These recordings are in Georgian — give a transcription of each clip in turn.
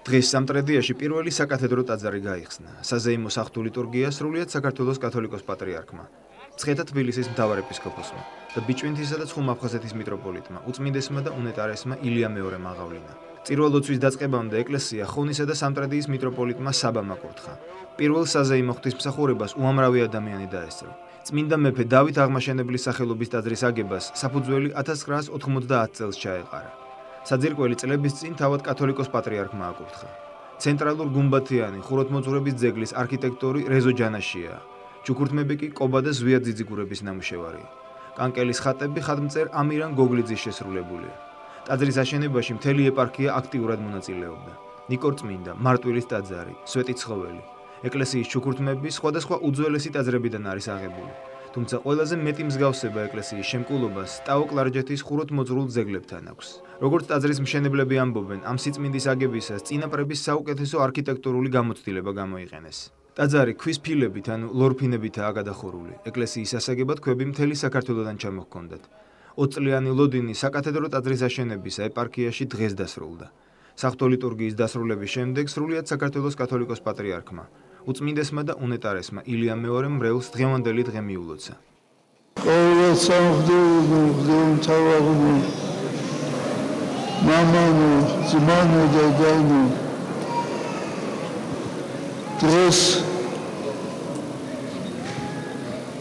დღეს სამტრედიაში პირველი საკათედრო ტაძარი გაიხსნა. საზეიმო საღთო ლიტურგია სრულიად საქართველოს კათოლიკოს პატრიარქმა, ცხეთა თბილისის მთავარ ეპისკოპოსმა და ბიჭვინთისა და ცხუმ-აფხაზეთის მიტროპოლიტმა, უწმინდესმა და უნეტარესმა ილია მეორემ აღავლინა. წირვალოცვის დაწყებამდე ეკლესია ხონისა და სამტრედიის მიტროპოლიტმა საბამ აკურთხა. პირველ საზეიმო ღვთისმსახურებას უამრავი ადამიანი დაესწრო. წმინდა მეფე დავით აღმაშენებლის სახელობის ტაძრის აგებას საფუძველი 1990 წელს ჩაეყარა. საძირკველი წლების წინ თავად კათოლიკოს პატრიარქმა აკურთხა. ცენტრალურ გუმბათიანი ხუროთმოძღვრების ძეგლის არქიტექტორი რეზო ჯანაშია. ჩუქურთმები კი კობა და ზვია ძიძიგურების ნამუშევარია. კანკელის ხატები ხატმწერ ამირან გოგლიძის შესრულებულია. ტაძრის აშენებაში მთელი ეპარქია აქტიურად მონაწილეობდა. ნიკორწმინდა, მარტვილის ტაძარი, სვეტი ცხოველი. ეკლესიის ჩუქურთმები სხვადასხვა უძველესი ტაძრებიდან არის აღებული. თუმცა ყველაზე მეტი მსგავსება ეკლესიის შემკულობას ტაო-კლარჯეთის ხუროთმოძღვრულ ძეგლებთან აქვს. როგორც ტაძრის მშენებლები ამბობენ, ამ სიწმინდის აგებისას წინაპრების საუკეთესო არქიტექტურული გამოცდილება გამოიყენეს. ტაძარი ქვის ფილებით, ანუ ლორფინებითაა გადახურული. ეკლესიის ასაგებად ქვები მთელი საქართველოდან ჩამოჰქონდათ. 20 წლიანი ლოდინი საკათედრო ტაძრის აშენებისა ეპარქიაში დღეს დასრულდა. საღთო ლიტურგიის დასრულების შემდეგ სრულიად საქართველოს კათოლიკოს პატრიარქმა, უწმინდესმა და უნეტარესმა ილია მეორემ მრევლს დღევანდელი დღე მიულოცა. მამანო, ძმანო და დანო დღეს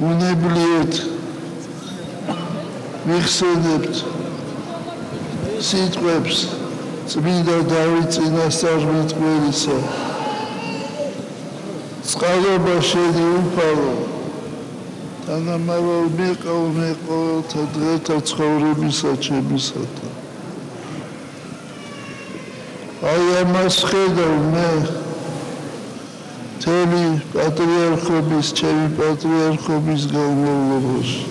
უნებლიეთ ვიხსენებთ სიტყვებს წმინდა დავით წინასწარმეტყველისა. წყალობა შენი უფალო, თანამავალ მიყავ მე ყოველთა დღეთა ცხოვრებისა ჩემისათა. აი ამას ხედავ მე მთელი პატრიარქობის, ჩემი პატრიარქობის განმავლობაში.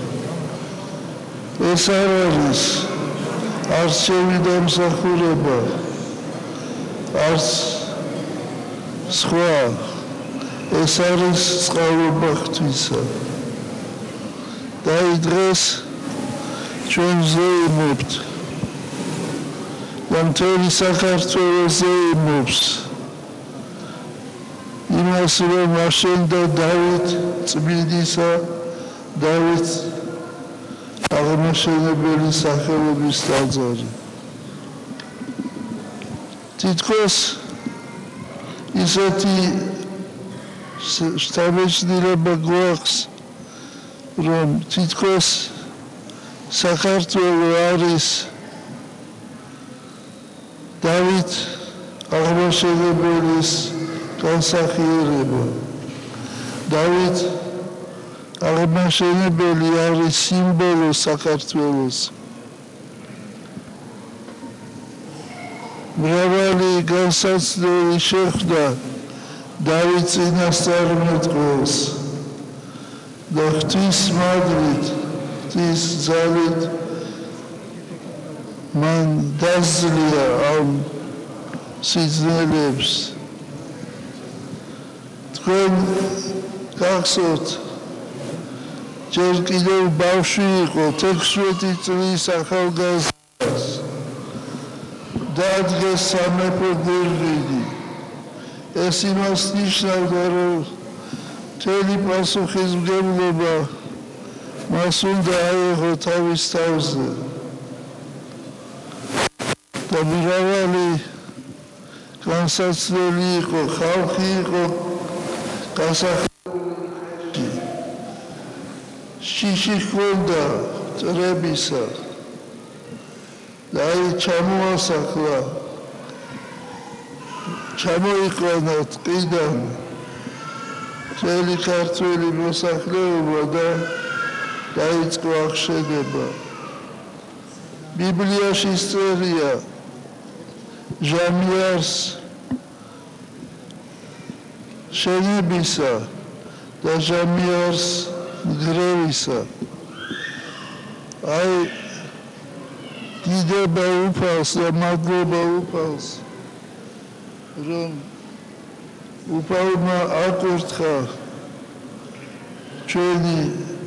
ეს არ არის არც ჩემი დამსახურება, არც სხვა, ეს არის წყალობა ღვთისა. და აი დღეს ჩვენ ზეიმობთ და მთელი საქართველო ზეიმობს იმას, რომ აშენდა დავით წმინდისა, დავით აღმაშენებლის სახელობის ტაძარი. თითქოს ისეთი შთაბეჭდილება გვაქვს, რომ თითქოს საქართველო არის დავით აღმაშენებლის განსახიერება. დავით აღმაშენებელი არის სიმბოლო საქართველოს. მრავალი განსაცდელი შეხვდა დავით წინასწარმეტყველს და ღვთის მადლით, ღვთის ძალით მან დაძლია ამ სიძნელებს. თქვენ გახსოვთ, ჯერ კიდევ ბავშვი იყო, 16 წლის ახალგაზრდას დაადგეს სამეფო გვირგვინი. ეს იმას ნიშნავდა, რომ მთელი პასუხისმგებლობა მას უნდა აეღო თავის თავზე. და მრავალი განსაცდელი იყო, ხალხი იყო გასახლებულში. შიში ჰქონდა წრებისა და აი ჩამოასახლა, ჩამოიყვანა ტყიდან მთელი ქართველი მოსახლეობა და დაიწყო აღშენება. ბიბლიაში წერია ჟამიარს შენებისა და ჟამიარს მგრევისა. აი დიდება უფალს და მადლობა უფალს, რომ უფალმა აკურთხა ჩვენი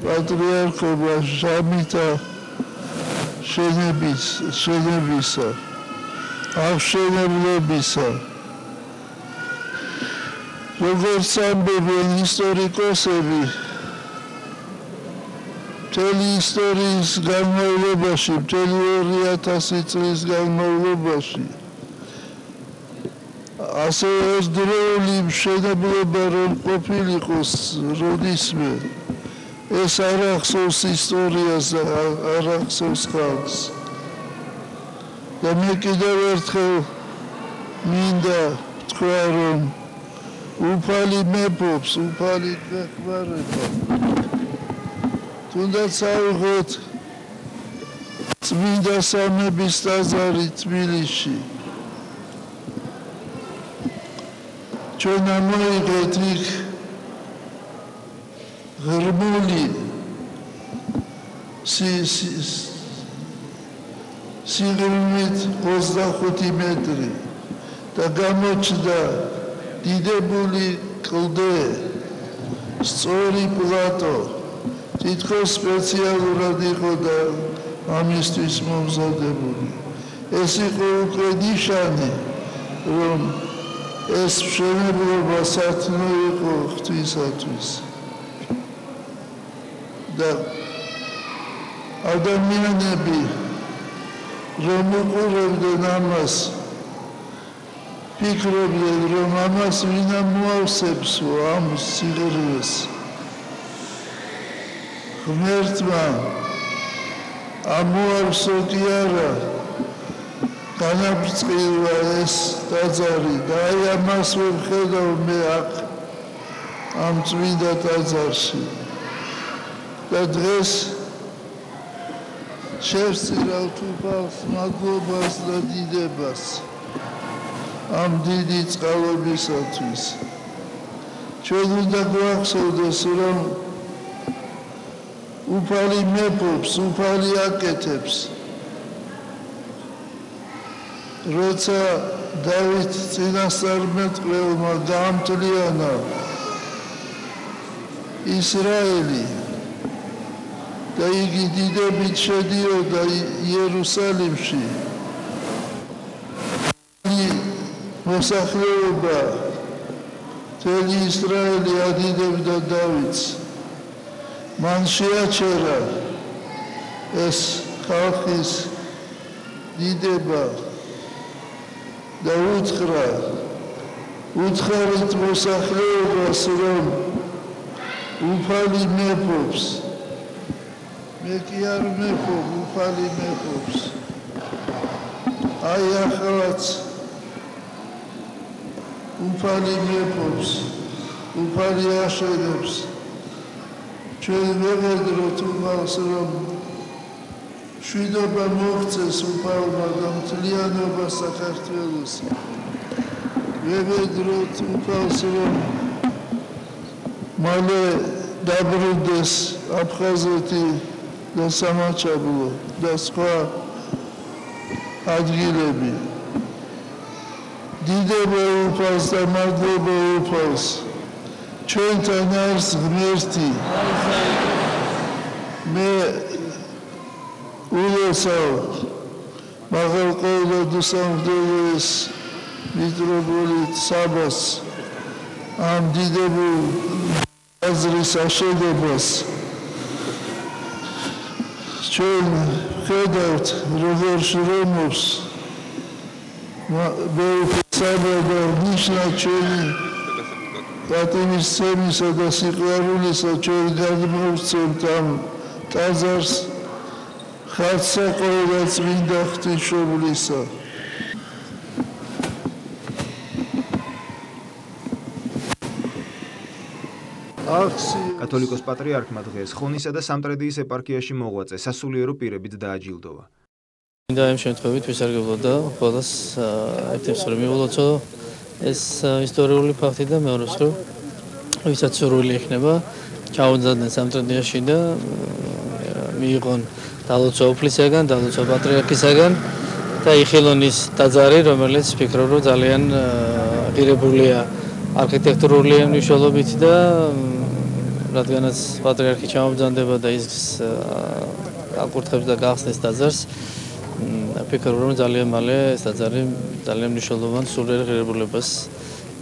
პატრიარქობა ჟამითა შენებისა, აღშენებლებისა როგორც ამბობენ ისტორიკოსები, მთელი ისტორიის განმავლობაში, მთელი 2000 წლის განმავლობაში ასე ერთდროული მშენებლობა რომ ყოფილიყოს როდისმე ეს არ ახსოვს ისტორიას და არ ახსოვს ხალხს და მე კიდევ ერთხელ მინდა თქვა რომ უფალი მეფობს, უფალი გვეხმარება თუნდაც ავიღოთ წმინდა სამების ტაძარი თბილისში ჩვენ ამოიღეთ იქ ღრმული სიღრმით 25 მეტრი და გამოჩნდა დიდებული კლდე, სწორი პლატო, თითქოს სპეციალურად იყო და ამისთვის მომზადებული. ეს იყო უკვე ნიშანი, რომ ეს მშენებლობა სათნო იყო ღვთისათვის. და ადამიანები რომ უყურებდნენ ამას ფიქრობდნენ რომ ამას ვინა მოავსებს ამ სიღრმეს ღმერთმა ამოავსო კი არა განაბრწყინდა ეს ტაძარი და აი ამას ვხედავ მე აქ ამ წმინდა ტაძარში და დღეს შევსწირავთ უფალს მადლობას და დიდებას ამ დიდი წყალობისათვის. ჩვენ უნდა გვახსოვდეს, რომ უფალი მეფობს, უფალი აკეთებს. როცა დავით წინასწარმეტყველმა გაამთლიანა ისრაელი და იგი დიდებით შედიოდა იერუსალიმში. მოსახლეობა მთელი ისრაელი ადიდებდა დავითს. მან შეაჩერა ეს ხალხის დიდება და უთხრა უცხარით მოსახლეობას, რომ უფალი მეფობს. მე კი არ მეფობ, უფალი მეფობს. აი ახალაც უფალი მეფობს, უფალი აშენებს. ჩვენ ვეღედროთ უფალს, რომ მშვიდობა მოღწეს უფალმა და მთლიანობა საქართველოს. ვეღედროთ უფალს, რომ მალე დაბრუნდეს აფხაზეთი და სამაჩაბლო და სხვა ადგილები. დიდება უფალს და მადლობა უფალს. ჩვენთან არის ღმერთი. მე ულოცავ მაღალყოვლად უსამხდელოს მიტროპოლიტ საბას ამ დიდებულ აზრის აშენებას. ჩვენ ხედავთ როგორ შრომობს საბადა ნიშნად ჩვენი პატივისცემისა და სიყვარულისა ჩვენ გადმოვცემთ ამ ტაძარს ხალხსაყოლა წმინდა ღვთისმშობლისა. კათოლიკოს პატრიარქმა დღეს ხონისა და სამტრედიის ეპარქიაში მოღვაწე სასულიერო პირებით დააჯილდოვა. მინდა ამ შემთხვევით ვისარგებლო და ყველას ერთ-ერთ მიულოცო ეს ისტორიული ფაქტი და მეორეს რომ ვისაც სურვილი იქნება ჩაუძადდნენ სამტრედიაში და მიიღონ დალოცვა უფლისაგან, დალოცვა პატრიარქისაგან და იხილონის ტაძარი, რომელიც ვფიქრობ რომ ძალიან ღირებულია არქიტექტურული მნიშვნელობით და რადგანაც პატრიარქი ჩამობრძანდება და ის აკურთხებს და გახსნის ტაძარს, ვფიქრობ რომ ძალიან მალე ეს ტაძარი ძალიან მნიშვნელოვან სულიერ ღირებულებას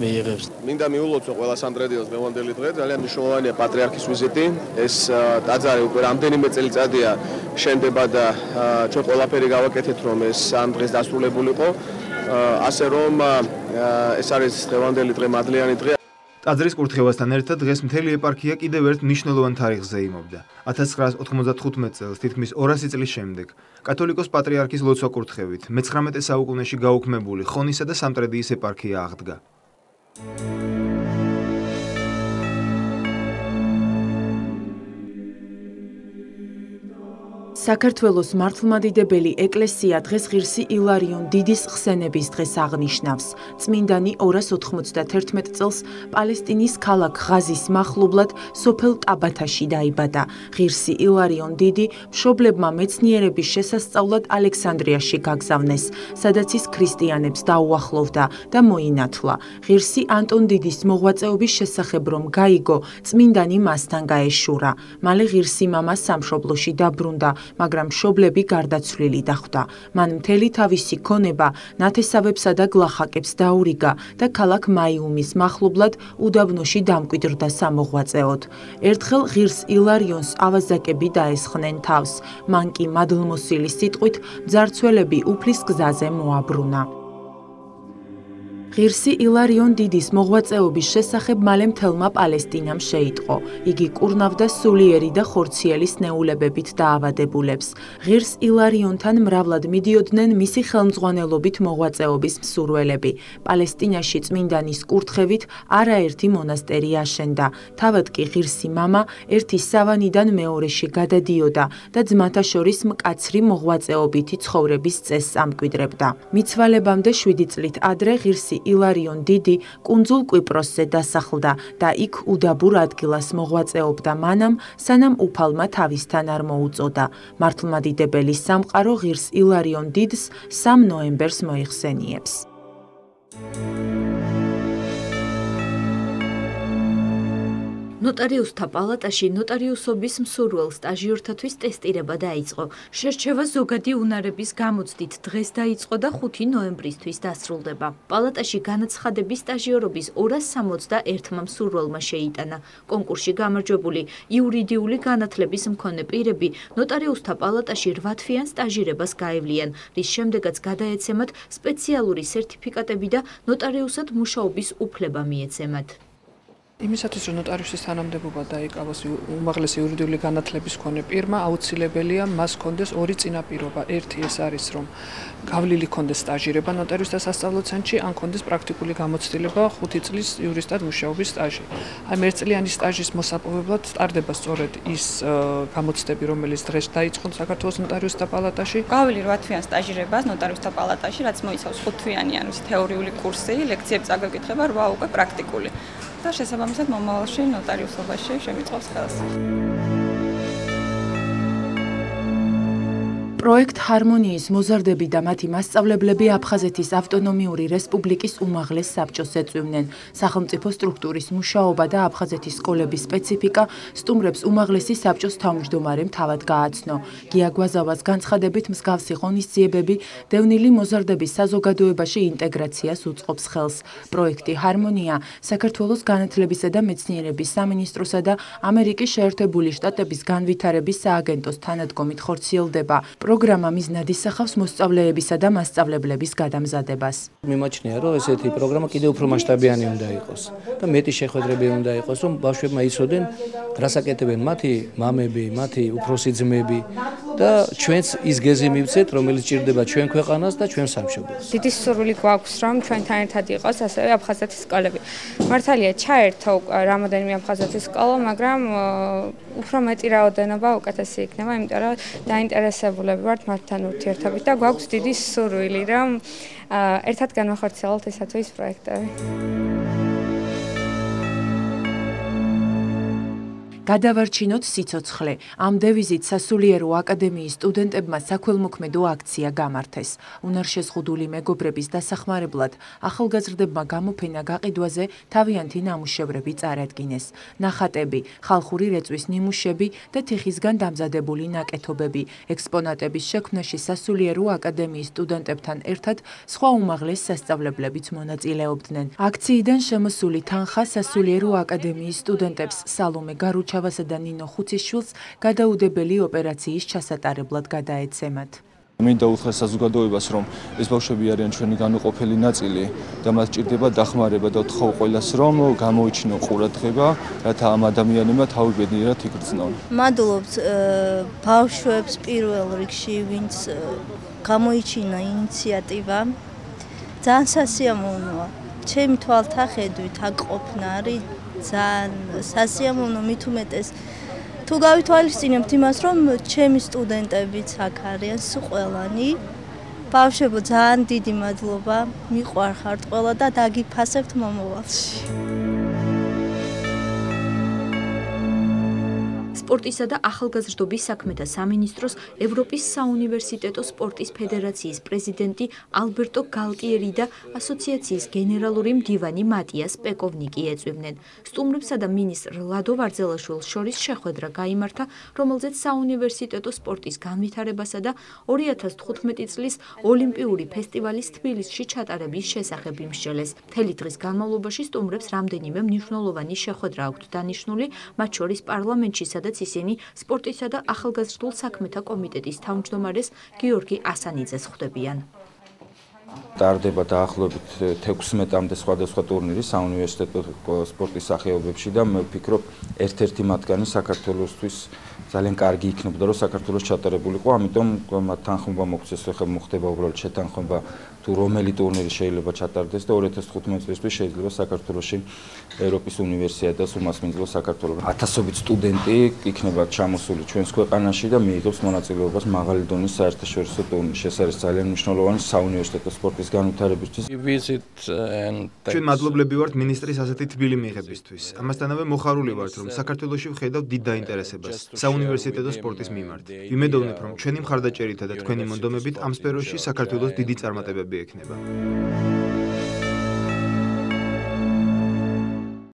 მიიღებს. მინდა მიულოცო ყველა სამტრედიელს დღევანდელი დღე, ძალიან მნიშვნელოვანია პატრიარქის ვიზიტი. ეს ტაძარი უკვე რამდენიმე წელიწადია შენდება და ჩვენ ყველაფერი გავაკეთეთ, რომ ეს ამ დღეს დასრულებულიყო. ასე რომ ეს არის დღევანდელი დღე, მადლიანი დღე. ტაძრის კურთხევასთან ერთად დღეს მთელი ეპარქია კიდევ ერთ მნიშვნელოვან თარიღზე იმობდა. 1995 წელს, თითქმის 200 წლის შემდეგ, კათოლიკოს პატრიარქის ლოცვა-კურთხევით მე-19 საუკუნეში გაუქმებული ხონისა და სამტრედიის ეპარქია აღდგა. საქართველოს მართლმადიდებელი ეკლესია დღეს ღირსი ილარიონ დიდის ხსენების დღეს აღნიშნავს. წმინდანი 291 წელს პალესტინის ქალაქ ღაზის მახლობლად სოფელ ტაბათაში დაიბადა. ღირსი ილარიონ დიდი მშობლებმა მეცნიერების შესასწავლად ალექსანდრიაში გაგზავნეს, სადაც ის ქრისტიანებს დაუახლოვდა და მოინათლა. ღირსი ანტონ დიდის მოღვაწეობის შესახებ რომ გაიგო, წმინდანი მასთან გაეშურა. მალე ღირსი მამა სამშობლოში დაბრუნდა, მაგრამ მშობლები გარდაცვლილი დახვდა. მან მთელი თავისი ქონება ნათესავებსა და გლახაკებს დაურიგა და ქალაქ მაიუმის მახლობლად უდაბნოში დამკვიდრდა სამოღვაწეოდ. ერთხელ ღირს ილარიონს ავაზაკები დაესხნენ თავს, მან კი მადლმოსილის სიტყვით მძარცველები უფლის გზაზე მოაბრუნა. ღირსი ილარიონ დიდის მოღვაწეობის შესახებ მალე მთელმა პალესტინამ შეიტყო. იგი კურნავდა სულიერი და ხორციელი სნეულებებით დაავადებულებს. ღირს ილარიონთან მრავლად მიდიოდნენ მისი ხელმძღვანელობით მოღვაწეობის მსურველები. პალესტინაში წმინდანის კურთხევით არაერთი მონასტერი აშენდა. თავად კი ღირსი მამა ერთი სავანიდან მეორეში გადადიოდა და ძმათა შორის მკაცრი მოღვაწეობითი ცხოვრების წესს ამკვიდრებდა. მიცვალებამდე 7 წლით ადრე ღირსი ილარიონ დიდი კუნძულ კვიპროსზე დასახლდა და იქ უდაბურ ადგილას მოღვაწეობდა მანამ, სანამ უფალმა თავისთან არ მოუწოდა. მართლმადიდებელი სამყარო ღირს ილარიონ დიდს 3 ნოემბერს მოიხსენიებს. ნოტარიუსთა პალატაში ნოტარიუსობის მსურველ სტაჟიორთათვის ტესტირება დაიწყო. შერჩევა ზოგადი უნარების გამოცდით დღეს დაიწყო და 5 ნოემბრისთვის დასრულდება. პალატაში განაცხადების სტაჟიორობის 261-მა მსურველმა შეიტანა. კონკურსში გამარჯვებული იურიდიული განათლების მქონე პირები ნოტარიუსთა პალატაში 8 თვიან სტაჟირებას გაევლიან, რის შემდეგაც გადაეცემათ სპეციალური სერტიფიკატები და ნოტარიუსად მუშაობის უფლება მიეცემათ. იმისათვის, რომ ნოტარიუსის თანამდებობა დაიკავოს უმაღლესი იურიდიული განათლების მქონე პირმა, აუცილებელია მას ჰქონდეს 2 წინაპირობა. ერთი ეს არის, რომ გავლილი ჰქონდეს სტაჟირება ნოტარიუსთა სასწავლო ცენტრში, ან ჰქონდეს პრაქტიკული გამოცდილება 5 წლის იურისტად მუშაობის სტაჟი. აი, 1 წლიანი სტაჟის მოსაპოვებლად სტარდება სწორედ ის გამოცდები, რომელიც დღეს დაიწყო საქართველოს ნოტარიუსთა პალატაში. გავლილი 8 თვიან სტაჟირებას ნოტარიუსთა პალატაში, რაც მოიცავს 5 თვიანი თეორიული კურსი, ლექციები წაგეკითხება, 8 უკვე პრაქტიკული. და შესაბამისად მომავალში ნოტარიუსობაში შემიწყობს ხელს. პროექტ ჰარმონიის მოზარდები და მათი მასწავლებლები აფხაზეთის ავტონომიური რესპუბლიკის უმაღლეს საბჭოს ეწვივნენ. სახელმწიფო სტრუქტურის მუშაობა და აფხაზეთის სკოლების სპეციფიკა სტუმრებს უმაღლესი საბჭოს თავმჯდომარემ თავად გააცნო. გია გვაზავას განცხადებით მსგავსი ღონისძიებები დევნილი მოზარდების საზოგადოებაში ინტეგრაციას უწყობს ხელს. პროექტი ჰარმონია საქართველოს განათლებისა და მეცნიერების სამინისტროსა და ამერიკის შეერთებული შტატების განვითარების სააგენტოს თანადგომით ხორციელდება. პროგრამა მიზნად ისახავს მოსწავლეებისა და მასწავლებლების გადამზადებას. მიმაჩნია, რომ ესეთი პროგრამა კიდევ უფრო მასშტაბიანი უნდა იყოს და მეტი შეხვედრები უნდა იყოს, რომ ბავშვებმა იცოდნენ, რას აკეთებენ მათი მამები, მათი უფროსი ძმები და ჩვენც ის გეზი მივცეთ, რომელიც ჭირდება ჩვენ ქვეყანას და ჩვენ სამშობლოს. დიდი სურვილი გვაქვს, რომ ჩვენთან ერთად იყოს ასევე აფხაზეთის სკოლები. მართალია, ჩაერთო რამოდენიმე აფხაზეთის სკოლა, მაგრამ უფრო მეტი რაოდენობა უკეთესი იქნება, იმიტომ რომ დაინტერესებულები ვართ მათთან ურთიერთობით და გვაქვს დიდი სურვილი, რომ ერთად განვახორციელოთ ესა თუ ის პროექტები. გადავარჩინოთ სიცოცხლე. ამ დევიზით სასულიერო აკადემიის სტუდენტებმა საქველმოქმედო აქცია გამართეს. უნარშეზღუდული მეგობრების დასახმარებლად ახალგაზრდებმა გამოფენა გაყიდვაზე თავიანთი ნამუშევრები წარადგინეს. ნახატები, ხალხური რეწვის ნიმუშები და თიხისგან დამზადებული ნაკეთობები. ექსპონატების შექმნაში სასულიერო აკადემიის სტუდენტებთან ერთად სხვა უმაღლეს სასწავლებლებიც მონაწილეობდნენ. აქციიდან შემოსული თანხა სასულიერო აკადემიის სტუდენტებს სალომე გარუჩავასა და ნინო ხუციშვილს გადაუდებელი ოპერაციის ჩასატარებლად გადაეცემათ. მინდა უთხრა საზოგადოებას, რომ ეს ბავშვები არიან ჩვენი განუყოფელი ნაწილი და მათ ჭირდება დახმარება და ვთხოვ ყველას, რომ გამოიჩინონ ყურადღება, რათა ამ ადამიანებმა თავი ბედნიერად იგრძნონ. მადლობთ ბავშვებს პირველ რიგში, ვინც გამოიჩინა ინიციატივა. ძალიან სასიამოვნოა. ჩემი თვალთახედვით აქ ყოფნა არის ძალიან სასიამოვნო, მით უმეტეს თუ გავითვალისწინებთ იმას, რომ ჩემი სტუდენტებიც აქ არიან ყველანი. ბავშვებო, ძალიან დიდი მადლობა, მიყვარხართ ყველა და დაგიფასებთ მომავალში. სპორტისა და ახალგაზრდობის საქმეთა სამინისტროს ევროპის საუნივერსიტეტო სპორტის ფედერაციის პრეზიდენტი ალბერტო გალტიერი და ასოციაციის გენერალური მდივანი მატიას პეკოვნიკი ეწვივნენ. სტუმრებსა და მინისტრ ლადო ვარძელაშვილს შორის შეხვედრა გაიმართა, რომელზეც საუნივერსიტეტო სპორტის განვითარებასა და 2015 წლის ოლიმპიური ფესტივალის თბილისში ჩატარების შესახებ იმსჯელეს. მთელი დღის განმავლობაში სტუმრებს რამდენიმე მნიშვნელოვანი შეხვედრა აქვთ დანიშნული, მათ შორის პარლამენტში, სადაც ისინი სპორტისა და ახალგაზრდულ საქმეთა კომიტეტის თავმჯდომარეს გიორგი ასანიძეს ხვდებიან. ტარდება დაახლოებით 16-მდე სხვადასხვა ტურნირი საუნივერსიტეტო სპორტის სახეობებში და მე ვფიქრობ, ერთ-ერთი მათგანი საქართველოსთვის ძალიან კარგი იქნებოდა, რომ საქართველოს ჩატარებულიყო, ამიტომ მათ თანხმობა მოგვცეს, ხე მოხდება უბრალოდ შეთანხმება თუ რომელი ტურნირი შეიძლება ჩატარდეს და 2015 წლისთვის შეიძლება საქართველოში ევროპის უნივერსიადას უმასპინძლოს საქართველოს. ათასობით სტუდენტი იქნება ჩამოსული ჩვენს ქვეყანაში და მიიღებს მონაწილეობას მაღალი დონის საერთაშორისო ტურნირში. ეს არის ძალიან მნიშვნელოვანი საუნივერსიტეტო სპორტის განვითარებისთვის. ჩვენ მადლობლები ვართ მინისტრის ასეთი თბილი მიღებისთვის. ამასთანავე მოხარული ვართ, რომ საქართველოში ვხედავ დიდ დაინტერესებას საუნივერსიტეტო სპორტის მიმართ. ვიმედოვნებ, რომ ჩვენი მხარდაჭერითა და თქვენი მონდომებით ამ სფეროში საქართველოს დიდი წარმატებები ექნება.